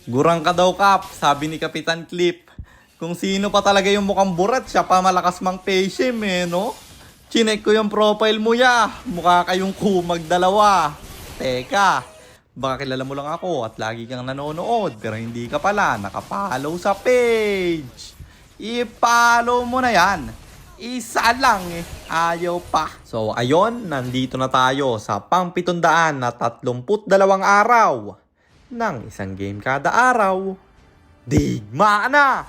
Gurang ka daw, Kap, sabi ni Kapitan Clip. Kung sino pa talaga yung mukhang burat, siya pa malakas mang paysim eh, no? Chinek ko yung profile mo ya. Mukha kayong kumag dalawa. Teka, baka kilala mo lang ako at lagi kang nanonood pero hindi ka pala nakapollow sa page. I-follow mo na yan. Isa lang eh. Ayaw pa. So ayon, nandito na tayo sa pang 732 araw ng isang game kada araw. Digma na!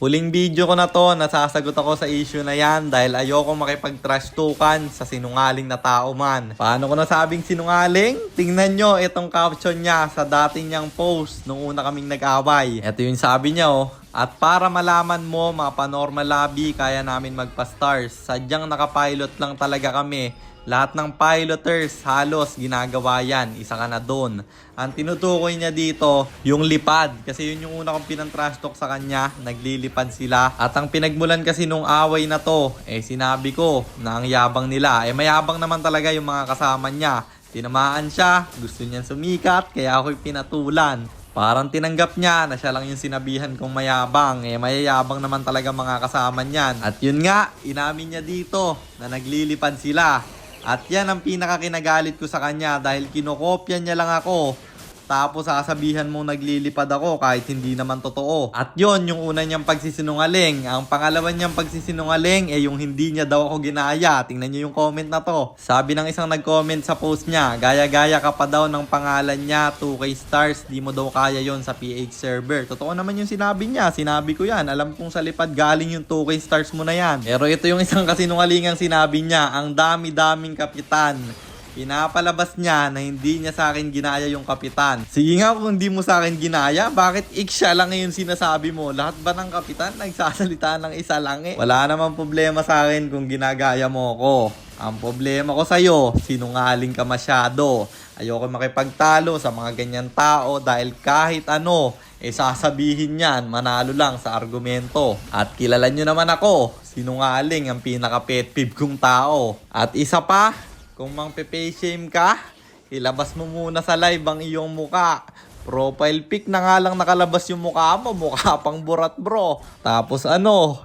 Huling video ko na to, nasasagot ako sa issue na yan dahil ayoko makipag-trash talkan sa sinungaling na tao man. Paano ko nasabing sinungaling? Tingnan nyo itong caption niya sa dating niyang post nung una kaming nag-away. Ito yung sabi niya oh. At para malaman mo mga panormal lobby, kaya namin magpa-stars. Sadyang nakapilot lang talaga kami. Lahat ng piloters halos ginagawa yan. Isa ka na doon. Ang tinutukoy niya dito, yung lipad. Kasi yun yung una kong pinang-trash talk sa kanya. Naglilipad sila. At ang pinagmulan kasi nung away na to, sinabi ko na ang yabang nila. Mayabang naman talaga yung mga kasama niya. Tinamaan siya, gusto niyan sumikat, kaya ako'y pinatulan. Parang tinanggap niya na siya lang yung sinabihan kong mayabang. Mayayabang naman talaga mga kasama niyan. At yun nga, inamin niya dito na naglilipad sila. At yan ang pinakakinagalit ko sa kanya dahil kinokopya niya lang ako. Tapos sasabihan mo naglilipad ako kahit hindi naman totoo. At yon yung una niyang pagsisinungaling. Ang pangalawa niyang pagsisinungaling yung hindi niya daw ako ginaya. Tingnan niyo yung comment na to. Sabi ng isang nag-comment sa post niya, gaya-gaya ka pa daw ng pangalan niya, 2K stars, di mo daw kaya yon sa PH server. Totoo naman yung sinabi niya. Sinabi ko yan. Alam kong sa lipad galing yung 2K stars mo na yan. Pero ito yung isang kasinungalingang sinabi niya, ang dami-daming kapitan. Pinapalabas niya na hindi niya sa akin ginaya yung kapitan. Sige nga kung hindi mo sa akin ginaya, bakit siya lang ngayon sinasabi mo? Lahat ba ng kapitan nagsasalita ng isa lang eh? Wala namang problema sa akin kung ginagaya mo ko. Ang problema ko sa'yo, sinungaling ka masyado. Ayoko makipagtalo sa mga ganyan tao dahil kahit ano, sasabihin yan, manalo lang sa argumento. At kilala nyo naman ako, sinungaling ang pinaka-pet peeve kong tao. At isa pa, kung mang pe-shame ka, ilabas mo muna sa live ang iyong muka. Profile pic na nga lang nakalabas yung mukha mo, mukha pang burat bro. Tapos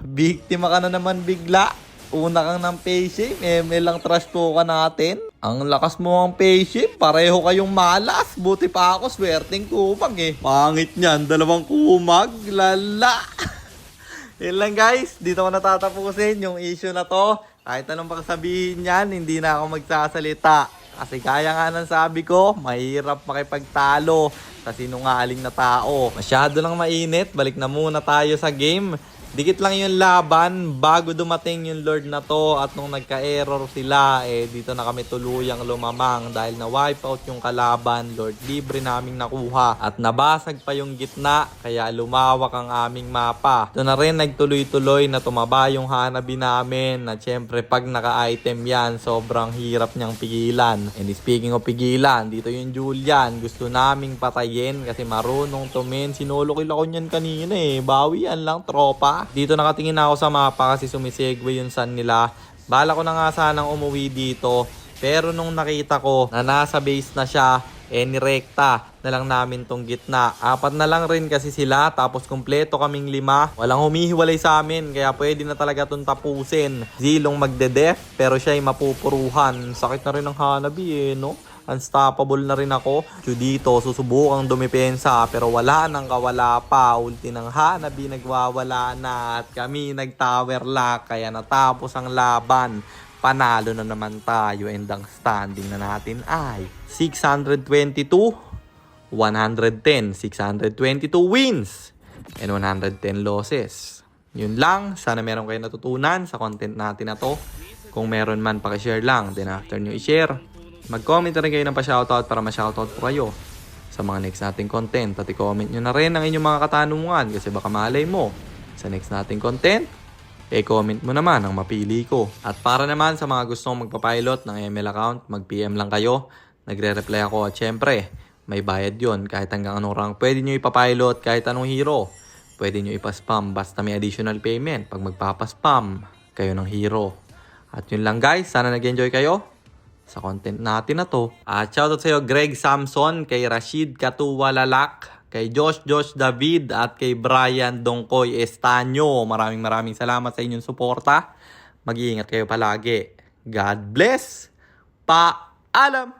biktima ka na naman bigla. Una kang ng pay-shame, ML lang trash to ka natin. Ang lakas mo ang pay-shame, pareho kayong malas. Buti pa ako, swerteng kumag eh. Pangit niyan, dalawang kumag, lala. Yun lang guys, dito ko natatapusin yung issue na to. Kahit anong pagsabihin yan, hindi na ako magsasalita. Kasi kaya nga ng sabi ko, mahirap makipagtalo sa sinungaling na tao. Masyado lang mainit, balik na muna tayo sa game. Dikit lang yung laban bago dumating yung Lord na to at nung nagka-error sila, dito na kami tuluyang lumamang dahil na-wipe out yung kalaban. Lord, libre naming nakuha at nabasag pa yung gitna kaya lumawak ang aming mapa. Ito na rin nagtuloy-tuloy na tumaba yung Hanabi namin na syempre pag naka-item yan, sobrang hirap niyang pigilan. And speaking of pigilan, dito yung Julian, gusto naming patayin kasi marunong tumin. Sinolo ko niyan kanina bawian lang tropa. Dito nakatingin ako sa mapa kasi sumisegue yung sun nila. Bala ko na nga sanang umuwi dito. Pero nung nakita ko na nasa base na siya, nirekta na lang namin tong gitna. 4 na lang rin kasi sila tapos kumpleto kaming 5. Walang humihiwalay sa amin kaya pwede na talaga itong tapusin. Zilong magde-def pero siya'y mapupuruhan. Sakit na rin ng Hanabi no? Unstoppable na rin ako. Dito, susubukang dumipensa pero wala nang kawala pa. Ulti ng Hanabi nagwawala na at kami nag-tower lock kaya natapos ang laban. Panalo na naman tayo and ang standing na natin ay 622, 110, 622 wins and 110 losses. Yun lang. Sana meron kayo natutunan sa content natin na to. Kung meron man, pakishare lang. Then after nyo i-share, mag-comment na rin kayo ng pa-shoutout para ma-shoutout po kayo sa mga next nating content. At i-comment nyo na rin ang inyong mga katanungan kasi baka malay mo sa next nating content, comment mo naman ang mapili ko. At para naman sa mga gustong magpapilot ng ML account, mag-PM lang kayo. Nagre-reply ako at syempre, may bayad yon. Kahit hanggang anong rank pwede nyo ipapilot, kahit anong hero. Pwede nyo ipaspam basta may additional payment pag magpapaspam kayo ng hero. At yun lang guys, sana nag-enjoy kayo. sa content natin na to. At shoutout sa iyo Greg Samson, kay Rashid Katuwalalak, kay Josh David at kay Brian Dongkoy Estanyo. Maraming salamat sa inyong suporta. Mag-iingat kayo palagi. God bless. Paalam!